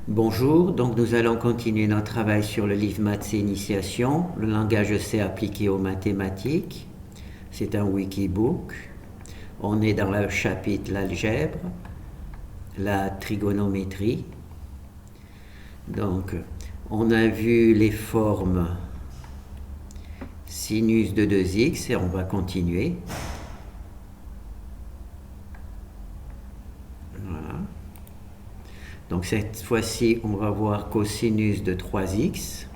Bonjour, donc nous allons continuer notre travail sur le livre Maths et Initiation, le langage C appliqué aux mathématiques. C'est un wikibook. On est dans le chapitre l'algèbre, la trigonométrie. Donc, on a vu les formes sinus de 2x et on va continuer. Voilà. Donc cette fois-ci, on va voir cosinus de 3x.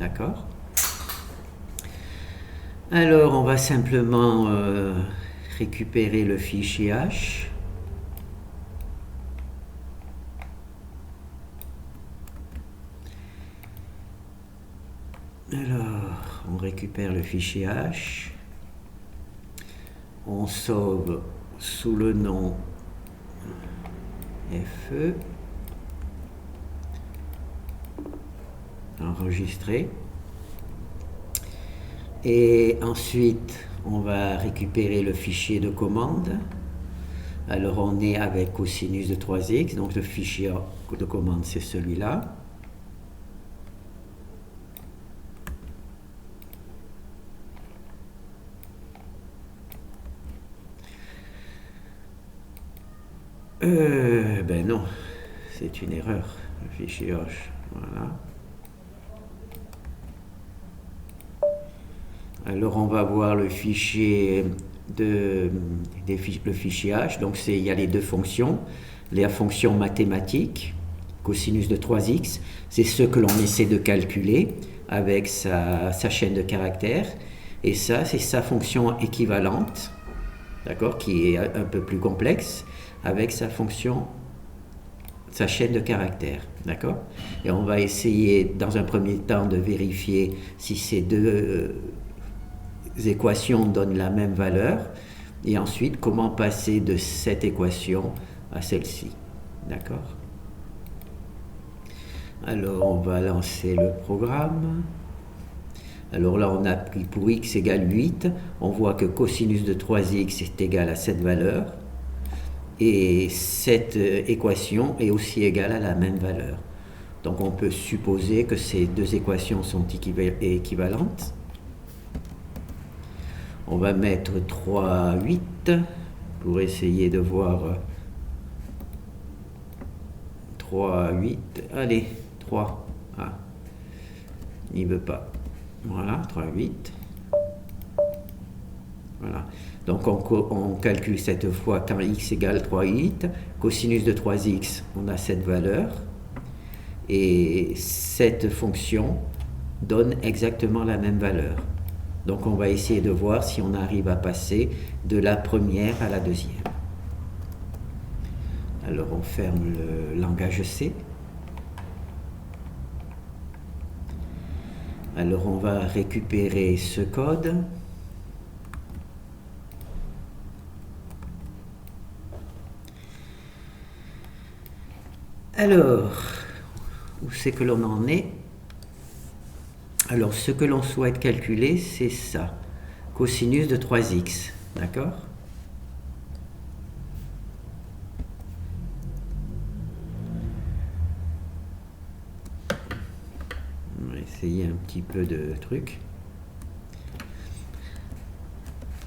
D'accord? Alors, on va simplement récupérer le fichier H. Alors, on récupère le fichier H. On sauve sous le nom FE. Enregistrer. Et ensuite, on va récupérer le fichier de commande. Alors, on est avec cosinus de 3x. Donc, le fichier de commande, c'est celui-là. Ben non, c'est une erreur, le fichier Hoche. Voilà. Alors on va voir le fichier le fichier H. Donc il y a les deux fonctions. La fonction mathématique, cosinus de 3x, c'est ce que l'on essaie de calculer avec sa chaîne de caractères. Et ça, c'est sa fonction équivalente, d'accord, qui est un peu plus complexe, avec sa chaîne de caractères, d'accord. Et on va essayer dans un premier temps de vérifier si ces deux équations donnent la même valeur, et ensuite comment passer de cette équation à celle-ci, d'accord. Alors on va lancer le programme. Alors là on a pris pour x égale 8, on voit que cosinus de 3x est égal à cette valeur, et cette équation est aussi égale à la même valeur. Donc on peut supposer que ces deux équations sont équivalentes. On va mettre 3, 8 pour essayer de voir 3, 8. Allez, 3. Ah, il ne veut pas. Voilà, 3, 8. Voilà. Donc on calcule cette fois quand x égale 3, 8. Cosinus de 3x, on a cette valeur. Et cette fonction donne exactement la même valeur. Donc on va essayer de voir si on arrive à passer de la première à la deuxième. Alors on ferme le langage C. Alors on va récupérer ce code. Alors, où c'est que l'on en est? Alors, ce que l'on souhaite calculer, c'est ça. Cosinus de 3x, d'accord? On va essayer un petit peu de truc.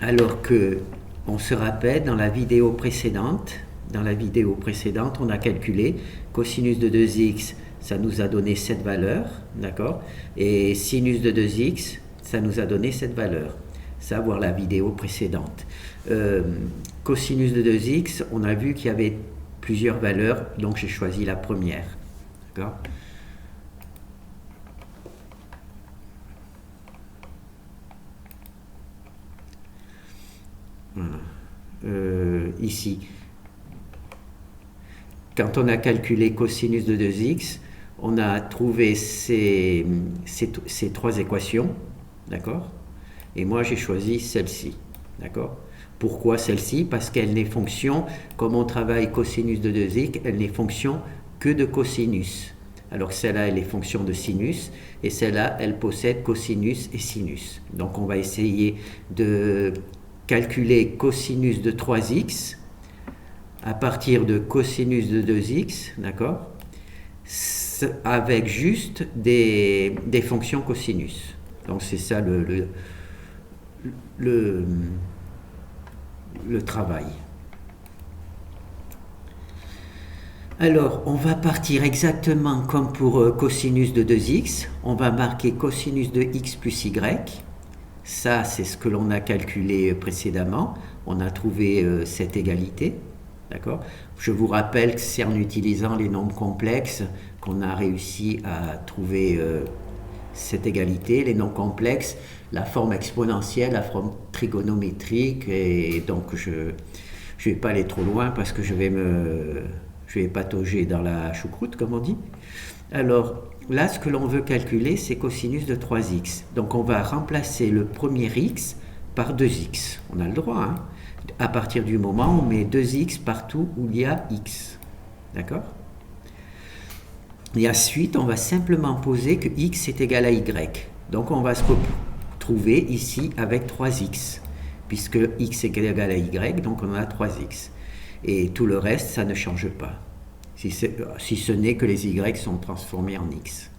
Alors que, on se rappelle, dans la vidéo précédente, on a calculé cosinus de 2x, ça nous a donné cette valeur, d'accord? Et sinus de 2x, ça nous a donné cette valeur. Ça, voir la vidéo précédente. Cosinus de 2x, on a vu qu'il y avait plusieurs valeurs, donc j'ai choisi la première, d'accord? Voilà. Ici, quand on a calculé cosinus de 2x, on a trouvé ces trois équations, d'accord? Et moi, j'ai choisi celle-ci, d'accord? Pourquoi celle-ci? Parce qu'elle n'est fonction, comme on travaille cosinus de 2x, elle n'est fonction que de cosinus. Alors que celle-là, elle est fonction de sinus, et celle-là, elle possède cosinus et sinus. Donc on va essayer de calculer cosinus de 3x à partir de cosinus de 2x, d'accord? avec juste des fonctions cosinus. Donc c'est ça le travail. Alors, on va partir exactement comme pour cosinus de 2x. On va marquer cosinus de x plus y. Ça, c'est ce que l'on a calculé précédemment. On a trouvé cette égalité. D'accord ? Je vous rappelle que c'est en utilisant les nombres complexes qu'on a réussi à trouver cette égalité. Les nombres complexes, la forme exponentielle, la forme trigonométrique. Et donc, je ne vais pas aller trop loin parce que je vais patauger dans la choucroute, comme on dit. Alors, là, ce que l'on veut calculer, c'est cosinus de 3x. Donc, on va remplacer le premier x par 2x. On a le droit, hein. À partir du moment où on met 2x partout où il y a x. D'accord ? Et ensuite, on va simplement poser que x est égal à y. Donc, on va se retrouver ici avec 3x. Puisque x est égal à y, donc on a 3x. Et tout le reste, ça ne change pas. Si ce n'est que les y sont transformés en x.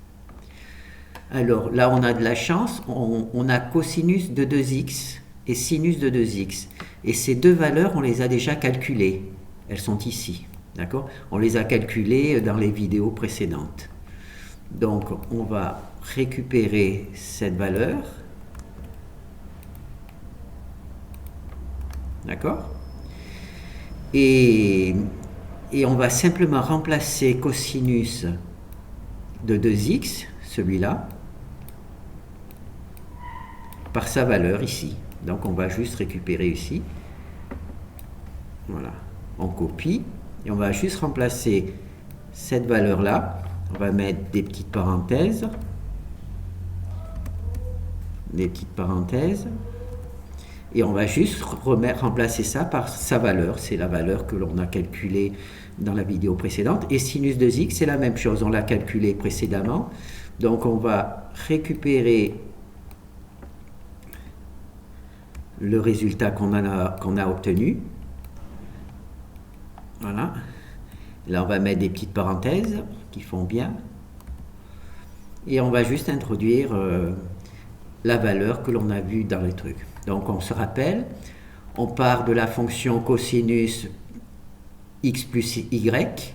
Alors, là, on a de la chance. On a cosinus de 2x et sinus de 2x. Et ces deux valeurs, on les a déjà calculées. Elles sont ici. D'accord ? On les a calculées dans les vidéos précédentes. Donc, on va récupérer cette valeur. D'accord ? Et on va simplement remplacer cosinus de 2x, celui-là, par sa valeur ici. Donc on va juste récupérer ici. Voilà. On copie et on va juste remplacer cette valeur-là. On va mettre des petites parenthèses. Des petites parenthèses. Et on va juste remplacer ça par sa valeur. C'est la valeur que l'on a calculée dans la vidéo précédente. Et sinus de x, c'est la même chose. On l'a calculé précédemment. Donc on va récupérer le résultat qu'on a obtenu. Voilà. Là, on va mettre des petites parenthèses qui font bien. Et on va juste introduire la valeur que l'on a vue dans le truc. Donc on se rappelle, on part de la fonction cosinus x plus y.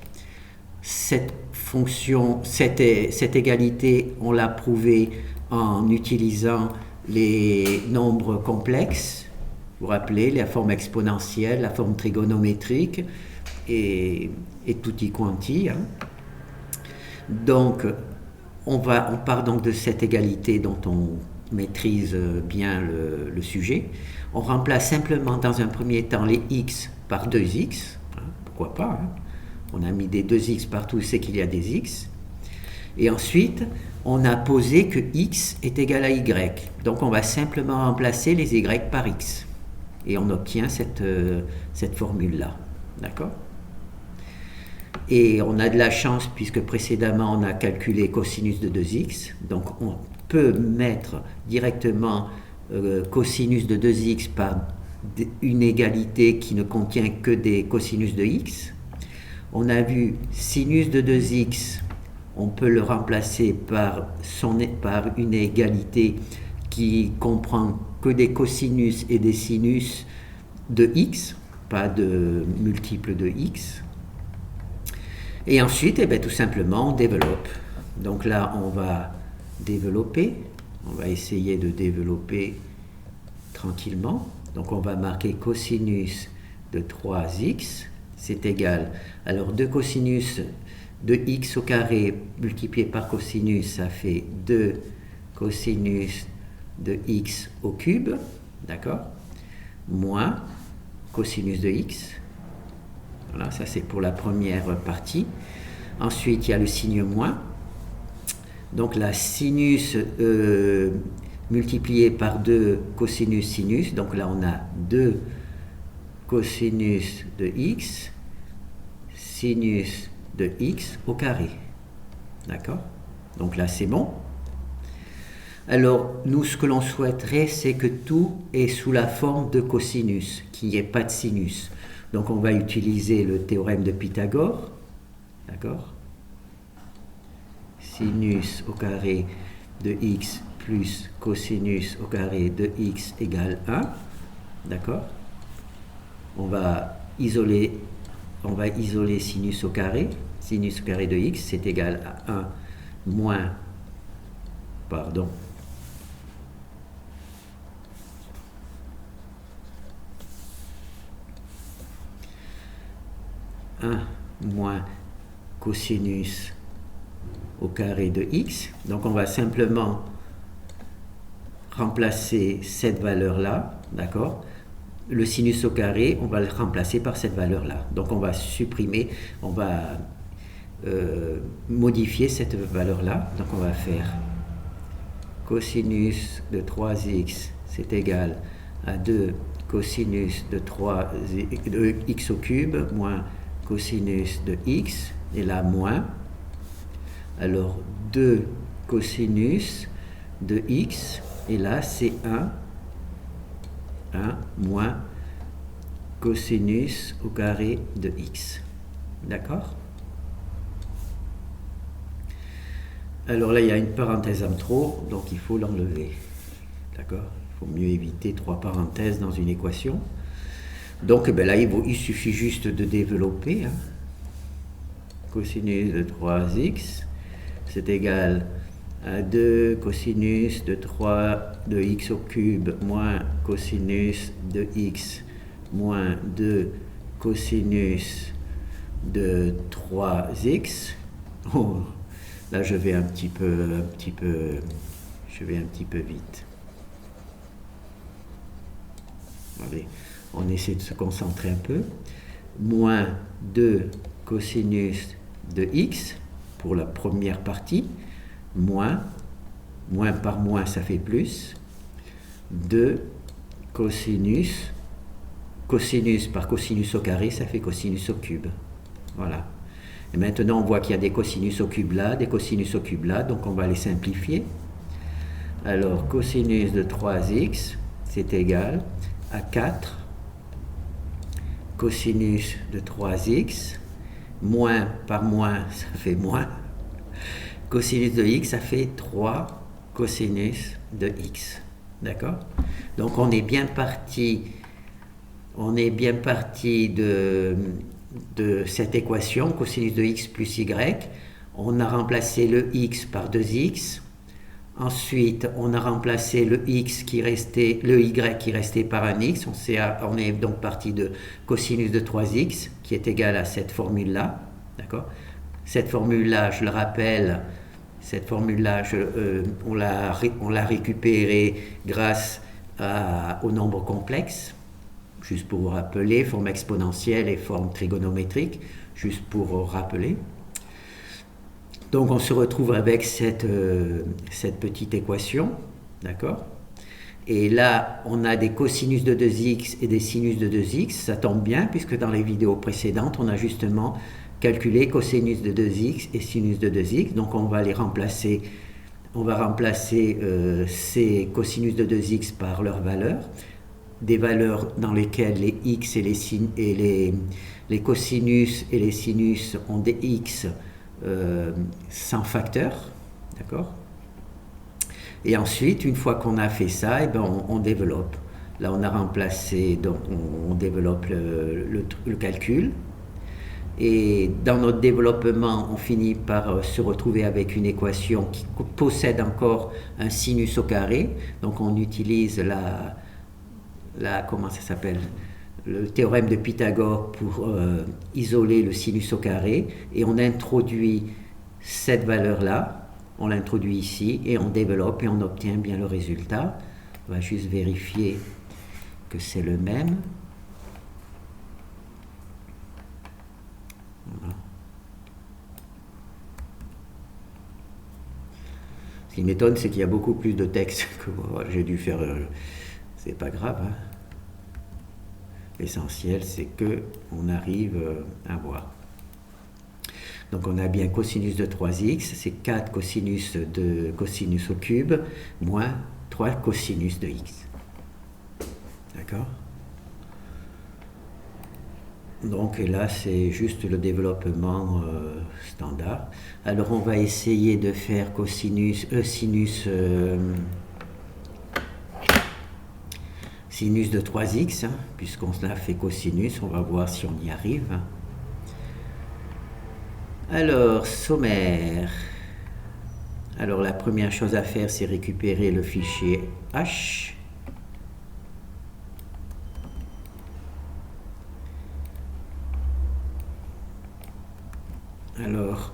Cette fonction, cette égalité, on l'a prouvée en utilisant les nombres complexes. Vous vous rappelez, la forme exponentielle, la forme trigonométrique et tutti quanti. Hein. Donc on part donc de cette égalité dont on maîtrise bien le sujet. On remplace simplement dans un premier temps les x par 2x, hein, pourquoi pas, hein. On a mis des 2x partout, c'est qu'il y a des x. Et ensuite, on a posé que x est égal à y. Donc on va simplement remplacer les y par x. Et on obtient cette formule-là. D'accord ? Et on a de la chance puisque précédemment on a calculé cosinus de 2x. Donc on peut mettre directement cosinus de 2x par une égalité qui ne contient que des cosinus de x. On a vu sinus de 2x, on peut le remplacer par une égalité qui comprend que des cosinus et des sinus de x, pas de multiples de x. Et ensuite, tout simplement, on développe. Donc là, on va développer. On va essayer de développer tranquillement. Donc on va marquer cosinus de 3x, c'est égal. Alors 2 cosinus de x au carré multiplié par cosinus, ça fait 2 cosinus de x au cube, d'accord, moins cosinus de x. Voilà, ça c'est pour la première partie. Ensuite, il y a le signe moins. Donc la sinus multiplié par 2 cosinus sinus. Donc là, on a 2 cosinus de x, sinus de x au carré. D'accord ? Donc là, c'est bon. Alors, nous, ce que l'on souhaiterait, c'est que tout est sous la forme de cosinus, qu'il n'y ait pas de sinus. Donc, on va utiliser le théorème de Pythagore. D'accord ? sinus au carré de x plus cosinus au carré de x égale 1. D'accord? On va isoler sinus au carré. Sinus au carré de x, c'est égal à 1 moins, pardon, moins cosinus au carré de x. Donc on va simplement remplacer cette valeur-là, d'accord? Le sinus au carré, on va le remplacer par cette valeur-là. Donc on va supprimer, on va modifier cette valeur-là. Donc on va faire cosinus de 3x, c'est égal à 2 cosinus de x au cube moins cosinus de x, et là moins. Alors 2 cosinus de x, et là c'est 1 moins cosinus au carré de x. D'accord? Alors là, il y a une parenthèse en trop, donc il faut l'enlever. D'accord? Il faut mieux éviter 3 parenthèses dans une équation. Donc ben là, il suffit juste de développer. Cosinus de 3x, c'est égal à 2 cosinus de 3 de x au cube moins cosinus de x moins 2 cosinus de 3x. Oh, là je vais un petit peu vite. Allez, on essaie de se concentrer un peu. Moins 2 cosinus de x pour la première partie, moins par moins ça fait plus, 2 cosinus par cosinus au carré, ça fait cosinus au cube. Voilà. Et maintenant on voit qu'il y a des cosinus au cube là, des cosinus au cube là, donc on va les simplifier. Alors cosinus de 3x, c'est égal à 4 cosinus de 3x, moins par moins, ça fait moins. Cosinus de x, ça fait 3 cosinus de x. D'accord? Donc on est bien parti de cette équation, cosinus de x plus y. On a remplacé le x par 2x. Ensuite, on a remplacé le y qui restait par un x. On est donc parti de cosinus de 3x qui est égal à cette formule-là. D'accord? Cette formule-là, je le rappelle, on l'a récupérée grâce au nombre complexe. Juste pour vous rappeler, forme exponentielle et forme trigonométrique, juste pour rappeler. Donc on se retrouve avec cette petite équation, d'accord? Et là, on a des cosinus de 2x et des sinus de 2x, ça tombe bien, puisque dans les vidéos précédentes, on a justement calculé cosinus de 2x et sinus de 2x, donc on va les remplacer, ces cosinus de 2x par leurs valeurs, des valeurs dans lesquelles les x et les cosinus et les sinus ont des x sans facteur, d'accord? Et ensuite, une fois qu'on a fait ça, et ben on développe. Là, on a remplacé, donc on développe le calcul. Et dans notre développement, on finit par se retrouver avec une équation qui possède encore un sinus au carré. Donc on utilise comment ça s'appelle, le théorème de Pythagore pour isoler le sinus au carré, et on introduit cette valeur-là, on l'introduit ici, et on développe et on obtient bien le résultat. On va juste vérifier que c'est le même. Voilà. Ce qui m'étonne, c'est qu'il y a beaucoup plus de texte que j'ai dû faire. C'est pas grave, hein. L'essentiel, c'est que on arrive à voir. Donc on a bien cosinus de 3x, c'est 4 cosinus au cube, moins 3 cosinus de x. D'accord? Donc là, c'est juste le développement standard. Alors on va essayer de faire sinus de 3x, hein, puisqu'on a fait cosinus, on va voir si on y arrive. Alors, sommaire. Alors la première chose à faire, c'est récupérer le fichier H. Alors,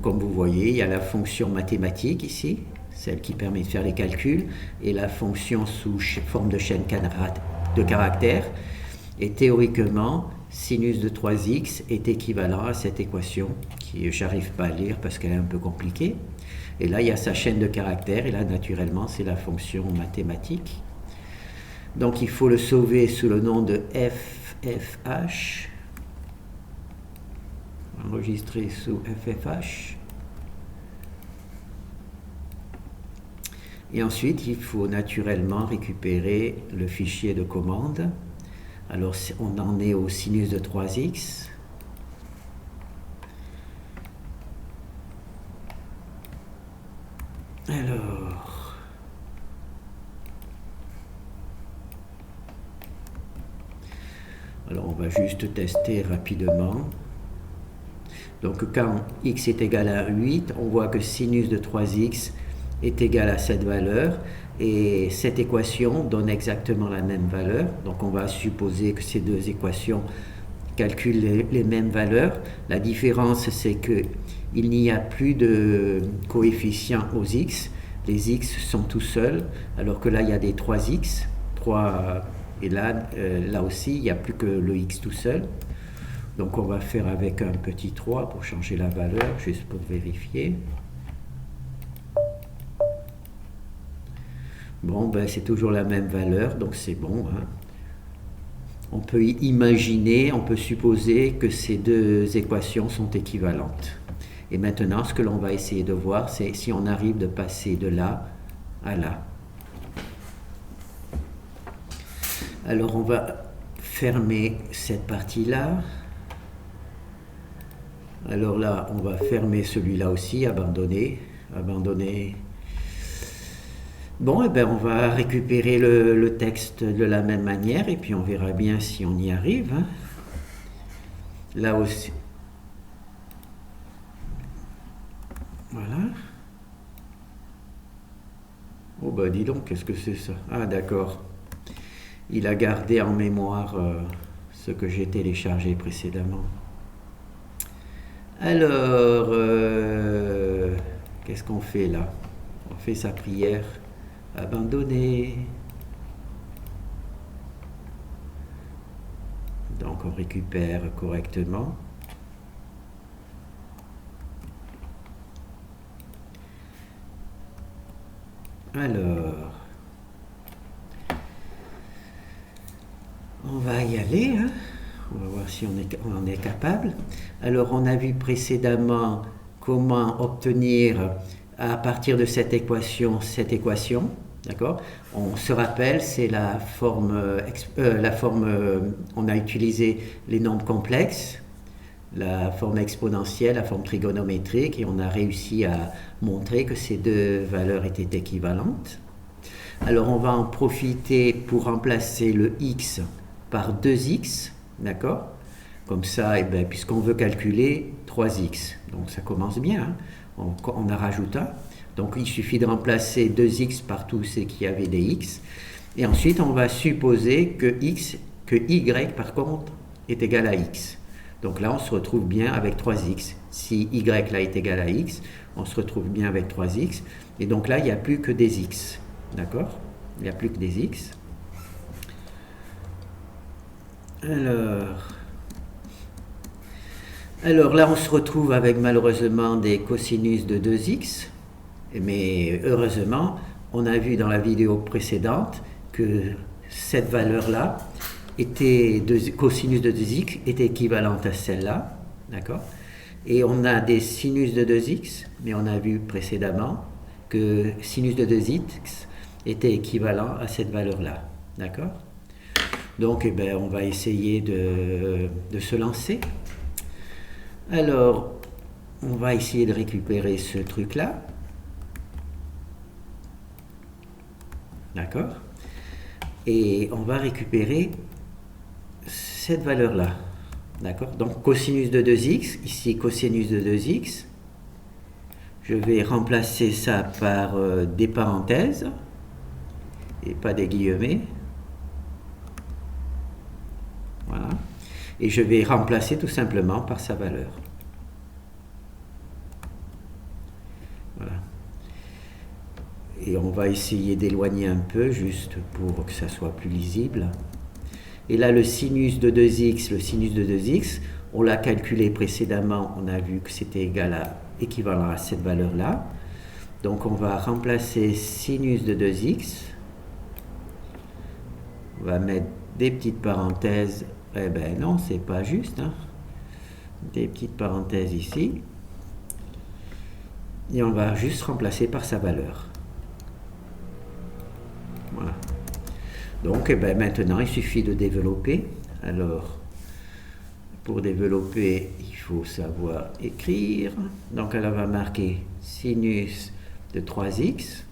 comme vous voyez, il y a la fonction mathématique ici, celle qui permet de faire les calculs, et la fonction sous forme de chaîne de caractères. Et théoriquement, sinus de 3x est équivalent à cette équation, qui j'arrive pas à lire parce qu'elle est un peu compliquée. Et là, il y a sa chaîne de caractères, et là, naturellement, c'est la fonction mathématique. Donc, il faut le sauver sous le nom de FFH. Enregistrer sous FFH. Et ensuite, il faut naturellement récupérer le fichier de commande. Alors, on en est au sinus de 3x. Alors, on va juste tester rapidement. Donc, quand x est égal à 8, on voit que sinus de 3x est égal à cette valeur. Et cette équation donne exactement la même valeur. Donc, on va supposer que ces deux équations calculent les mêmes valeurs. La différence, c'est qu'il n'y a plus de coefficients aux x. Les x sont tout seuls, alors que là, il y a des 3x. Et là aussi, il n'y a plus que le x tout seul. Donc on va faire avec un petit 3 pour changer la valeur, juste pour vérifier. Bon, ben c'est toujours la même valeur, donc c'est bon. Hein. On peut imaginer, on peut supposer que ces deux équations sont équivalentes. Et maintenant, ce que l'on va essayer de voir, c'est si on arrive de passer de là à là. Alors on va fermer cette partie-là. Alors là, on va fermer celui-là aussi, abandonner. Bon, et bien on va récupérer le texte de la même manière et puis on verra bien si on y arrive. Hein. Là aussi. Voilà. Oh bah dis donc, qu'est-ce que c'est ça? Ah d'accord. Il a gardé en mémoire ce que j'ai téléchargé précédemment. Alors, qu'est-ce qu'on fait là? On fait sa prière. Abandonner. Donc on récupère correctement. Alors, on va y aller, hein. On va voir si on en est capable. Alors, on a vu précédemment comment obtenir à partir de cette équation, d'accord? On se rappelle, c'est la forme, on a utilisé les nombres complexes, la forme exponentielle, la forme trigonométrique, et on a réussi à montrer que ces deux valeurs étaient équivalentes. Alors, on va en profiter pour remplacer le x par 2x, d'accord? Comme ça, eh bien, puisqu'on veut calculer 3x, donc ça commence bien, hein? On en rajoute un. Donc il suffit de remplacer 2x par tout ce qui avait des x. Et ensuite, on va supposer que y par contre est égal à x. Donc là, on se retrouve bien avec 3x. Si y là est égal à x, on se retrouve bien avec 3x. Et donc là, il n'y a plus que des x. D'accord? Il n'y a plus que des x. Alors là, on se retrouve avec malheureusement des cosinus de 2x. Mais heureusement, on a vu dans la vidéo précédente que cette valeur-là, cosinus de 2x, était équivalente à celle-là. D'accord? Et on a des sinus de 2x, mais on a vu précédemment que sinus de 2x était équivalent à cette valeur-là. D'accord? Donc, eh ben, on va essayer de se lancer. Alors, on va essayer de récupérer ce truc-là. D'accord? Et on va récupérer cette valeur-là. D'accord? Donc, cosinus de 2x, ici cosinus de 2x. Je vais remplacer ça par des parenthèses et pas des guillemets. Voilà. Et je vais remplacer tout simplement par sa valeur. Voilà. Et on va essayer d'éloigner un peu, juste pour que ça soit plus lisible. Et là, le sinus de 2x, on l'a calculé précédemment, on a vu que c'était équivalent à cette valeur-là. Donc on va remplacer sinus de 2x. On va mettre des petites parenthèses. Eh ben non, c'est pas juste. Hein. Des petites parenthèses ici. Et on va juste remplacer par sa valeur. Voilà. Donc eh ben, maintenant, il suffit de développer. Alors, pour développer, il faut savoir écrire. Donc elle va marquer sinus de 3x.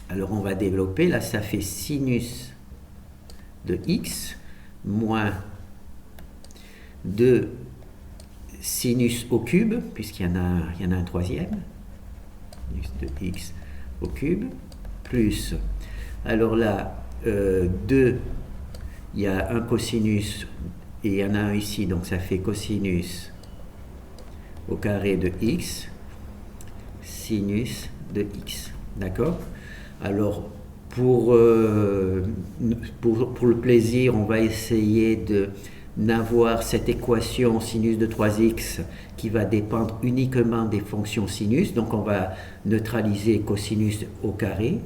Alors on va développer. Là, ça fait sinus de x moins 2 sinus au cube, puisqu'il y en a un troisième, sinus de x au cube, plus, alors là, 2, il y a un cosinus, et il y en a un ici, donc ça fait cosinus au carré de x, sinus de x, d'accord? Alors, pour le plaisir, on va essayer d'avoir cette équation sinus de 3x qui va dépendre uniquement des fonctions sinus. Donc on va neutraliser cosinus au carré.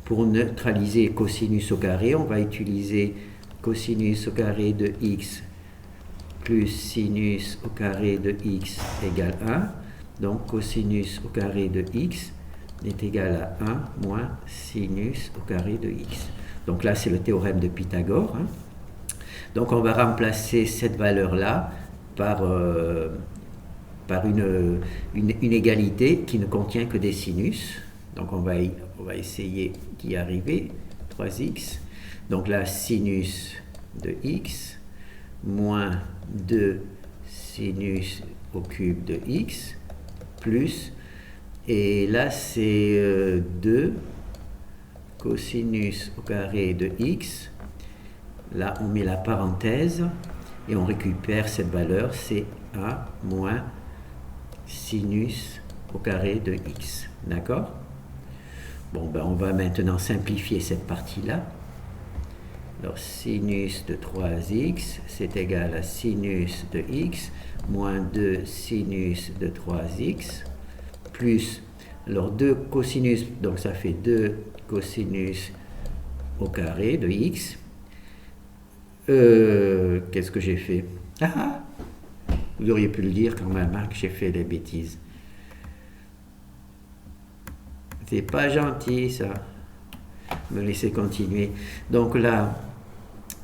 Pour neutraliser cosinus au carré, on va utiliser cosinus au carré de x plus sinus au carré de x égale 1. Donc cosinus au carré de x est égal à 1 moins sinus au carré de x. Donc là, c'est le théorème de Pythagore. Hein. Donc on va remplacer cette valeur-là par une égalité qui ne contient que des sinus. Donc on va essayer d'y arriver. 3x. Donc là, sinus de x moins 2 sinus au cube de x plus, et là c'est 2 cosinus au carré de x. Là on met la parenthèse et on récupère cette valeur, c'est 1 moins sinus au carré de x. D'accord? Bon, ben on va maintenant simplifier cette partie-là. Alors sinus de 3x, c'est égal à sinus de x moins 2 sinus de 3x plus, alors 2 cosinus, donc ça fait 2 cosinus au carré de x. Qu'est-ce que j'ai fait? Vous auriez pu le dire quand même, hein, que j'ai fait des bêtises. C'est pas gentil ça. Me laisser continuer. Donc là,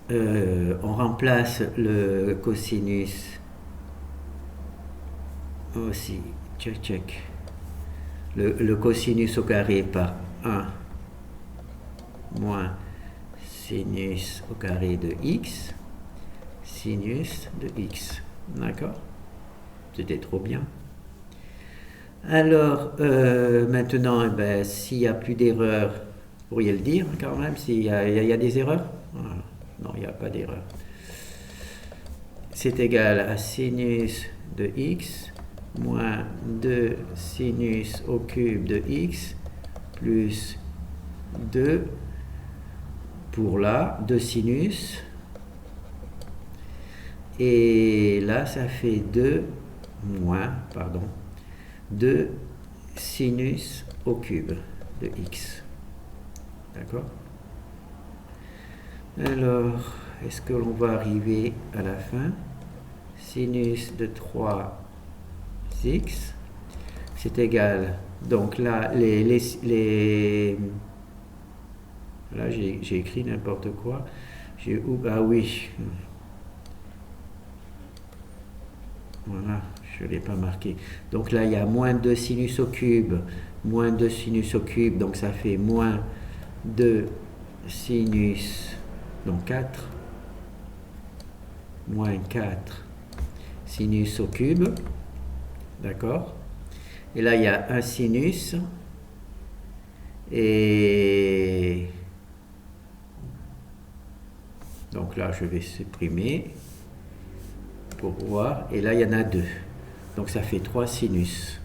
on remplace le cosinus aussi, check. Le cosinus au carré par 1 moins sinus au carré de x, sinus de x. D'accord? C'était trop bien. Alors, maintenant, eh ben, s'il n'y a plus d'erreurs, vous pourriez le dire quand même, s'il y a des erreurs? Non, il n'y a pas d'erreur. C'est égal à sinus de x moins 2 sinus au cube de x plus 2 pour là, 2 sinus. Et là, ça fait 2 sinus au cube de x. D'accord? Alors, est-ce que l'on va arriver à la fin? Sinus de 3x, c'est égal. Donc là, là j'ai écrit n'importe quoi. Ah oui. Voilà, je ne l'ai pas marqué. Donc là, il y a moins 2 sinus au cube, moins 2 sinus au cube, donc ça fait moins 2 sinus, donc 4, moins 4 sinus au cube, d'accord? Et là, il y a un sinus, et donc là, je vais supprimer pour voir, et là, il y en a 2. Donc ça fait 3 sinus.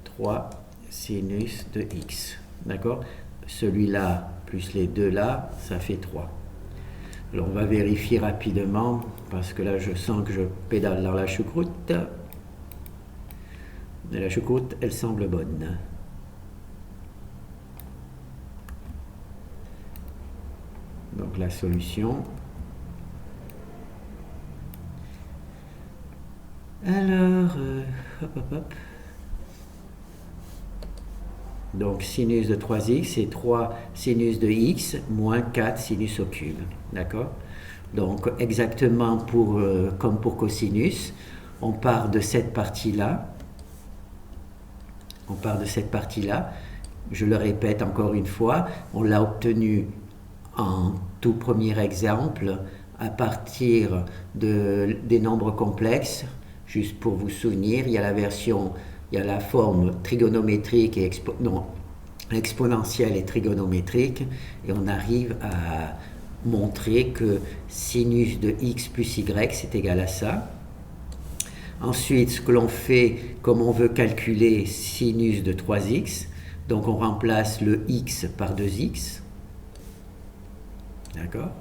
3 sinus de x, d'accord? Celui-là plus les deux là, ça fait 3. Alors on va vérifier rapidement, parce que là je sens que je pédale dans la choucroute. Mais la choucroute, elle semble bonne. Donc la solution. Alors, hop hop hop. Donc sinus de 3x, c'est 3 sinus de x moins 4 sinus au cube. D'accord? Donc exactement comme pour cosinus, on part de cette partie-là. On part de cette partie-là. Je le répète encore une fois, on l'a obtenu en tout premier exemple à partir des nombres complexes. Juste pour vous souvenir, il y a la forme trigonométrique et exponentielle et trigonométrique, et on arrive à montrer que sinus de x plus y, c'est égal à ça. Ensuite, ce que l'on fait, comme on veut calculer sinus de 3x, donc on remplace le x par 2x. D'accord?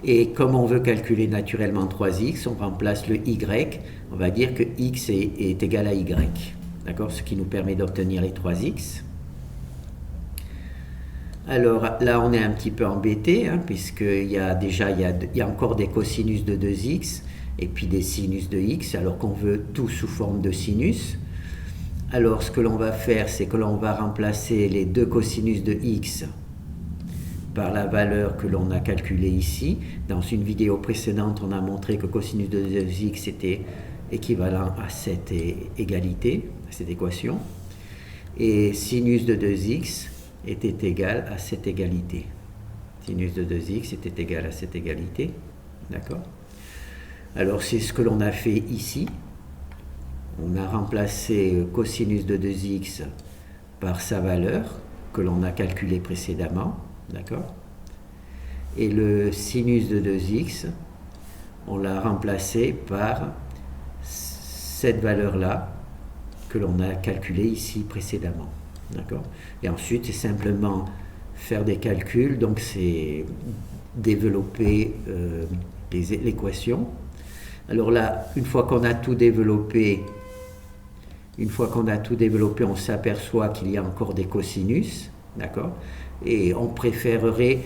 Et comme on veut calculer naturellement 3x, on remplace le y, on va dire que x est égal à y. D'accord? Ce qui nous permet d'obtenir les 3x. Alors là, on est un petit peu embêté, hein, puisqu'il y a encore des cosinus de 2x, et puis des sinus de x, alors qu'on veut tout sous forme de sinus. Alors ce que l'on va faire, c'est que l'on va remplacer les deux cosinus de x par la valeur que l'on a calculée ici. Dans une vidéo précédente, on a montré que cosinus de 2x était équivalent à cette égalité, à cette équation. Et sinus de 2x était égal à cette égalité. Sinus de 2x était égal à cette égalité. D'accord? Alors c'est ce que l'on a fait ici. On a remplacé cosinus de 2x par sa valeur que l'on a calculée précédemment. D'accord? Et le sinus de 2x, on l'a remplacé par cette valeur-là que l'on a calculée ici précédemment. D'accord? Et ensuite, c'est simplement faire des calculs, donc c'est développer l'équation. Alors là, une fois qu'on a tout développé, on s'aperçoit qu'il y a encore des cosinus, d'accord? Et on préférerait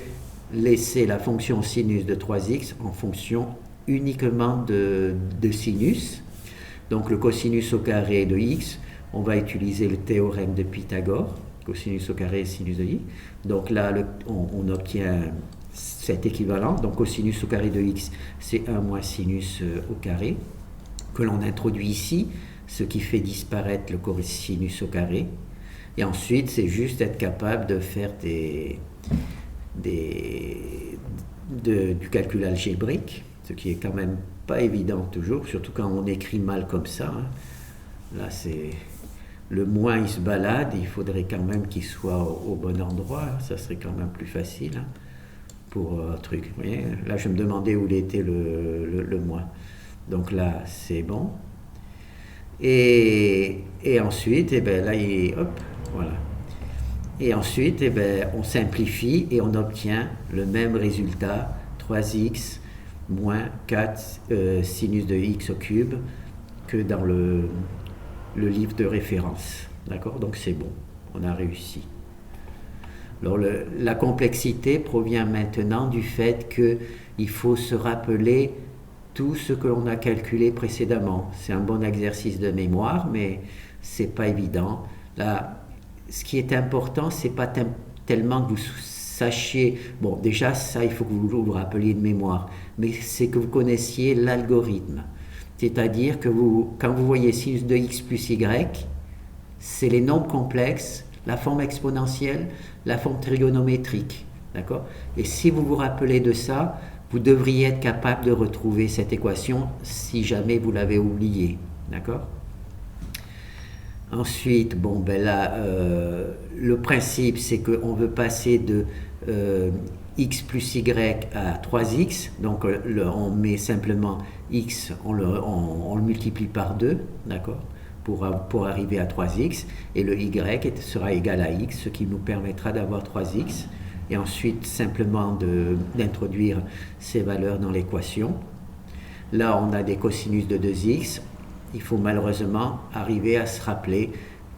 laisser la fonction sinus de 3x en fonction uniquement de sinus. Donc le cosinus au carré de x, on va utiliser le théorème de Pythagore, cosinus au carré sinus de y. Donc là, on obtient cet équivalent. Donc cosinus au carré de x, c'est 1 moins sinus au carré, que l'on introduit ici, ce qui fait disparaître le cosinus au carré. Et ensuite, c'est juste être capable de faire du calcul algébrique, ce qui est quand même pas évident toujours, surtout quand on écrit mal comme ça. Hein. Là, c'est le moins il se balade, il faudrait quand même qu'il soit au bon endroit, ça serait quand même plus facile hein, pour un truc. Vous voyez, là, je me demandais où il était le moins. Donc là, c'est bon. Et ensuite, là, hop, voilà. Et ensuite, on simplifie et on obtient le même résultat, 3x moins 4 sinus de x au cube, que dans le livre de référence. D'accord? Donc c'est bon, on a réussi. Alors la complexité provient maintenant du fait qu'il faut se rappeler tout ce que l'on a calculé précédemment. C'est un bon exercice de mémoire, mais c'est pas évident. Là, ce qui est important, c'est pas tellement que vous sachez, bon déjà ça il faut que vous vous rappeliez de mémoire, mais c'est que vous connaissiez l'algorithme. C'est-à-dire que quand vous voyez sinus de x plus y, c'est les nombres complexes, la forme exponentielle, la forme trigonométrique. D'accord? Et si vous vous rappelez de ça, vous devriez être capable de retrouver cette équation si jamais vous l'avez oubliée. D'accord? Ensuite, bon, ben là, le principe, c'est qu'on veut passer de x plus y à 3x. Donc, on met simplement x, on le multiplie par 2, d'accord, pour arriver à 3x. Et le y sera égal à x, ce qui nous permettra d'avoir 3x. Et ensuite, simplement d'introduire ces valeurs dans l'équation. Là, on a des cosinus de 2x. Il faut malheureusement arriver à se rappeler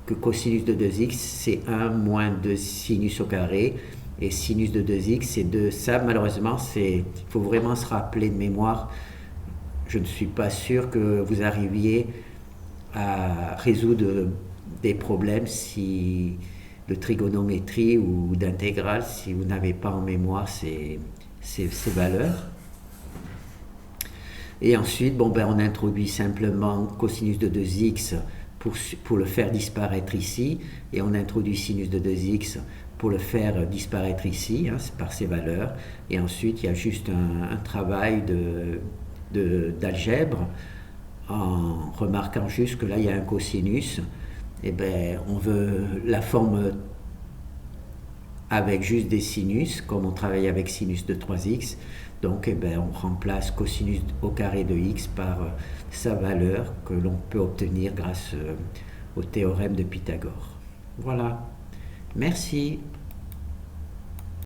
que cosinus de 2x, c'est 1 moins 2 sinus au carré. Et sinus de 2x, c'est 2. Ça, malheureusement, il faut vraiment se rappeler de mémoire. Je ne suis pas sûr que vous arriviez à résoudre des problèmes de trigonométrie ou d'intégrale si vous n'avez pas en mémoire ces valeurs. Et ensuite, bon, ben, on introduit simplement cosinus de 2x pour le faire disparaître ici, et on introduit sinus de 2x pour le faire disparaître ici, hein, par ces valeurs. Et ensuite, il y a juste un travail d'algèbre, en remarquant juste que là, il y a un cosinus. Et ben, on veut la forme avec juste des sinus, comme on travaille avec sinus de 3x. Donc, eh ben, on remplace cosinus au carré de x par sa valeur que l'on peut obtenir grâce au théorème de Pythagore. Voilà. Merci.